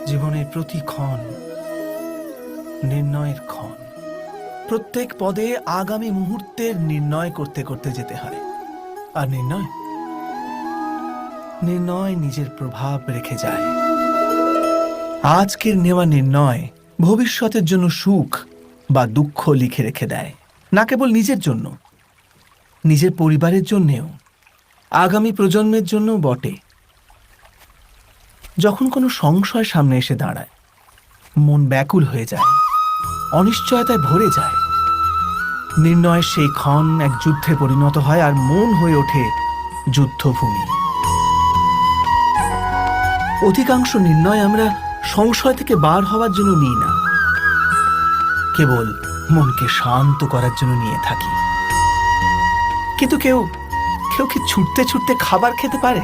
জীবনের প্রতি ক্ষণ নির্ণয়ের ক্ষণ। প্রত্যেক পদে আগামী মুহূর্তের নির্ণয় করতে করতে যেতে হয়। আর নির্ণয় নিজের প্রভাব রেখে যায়। আজকের নেওয়া নির্ণয় ভবিষ্যতের জন্য সুখ বা দুঃখ লিখে রেখে দেয়। না কেবল নিজের জন্য, নিজের পরিবারের জন্যেও, আগামী প্রজন্মের জন্য বটে। যখন কোনো সংশয় সামনে এসে দাঁড়ায়, মন ব্যাকুল হয়ে যায়, অনিশ্চয়তায় ভরে যায়। নির্ণয়ের সেই ক্ষণ এক যুদ্ধে পরিণত হয়, আর মন হয়ে ওঠে যুদ্ধভূমি। অধিকাংশ নির্ণয় আমরা সংশয় থেকে বার হওয়ার জন্য নিই না, কেবল মনকে শান্ত করার জন্য নিয়ে থাকি। কিন্তু কেউ কি ছুটতে ছুটতে খাবার খেতে পারে?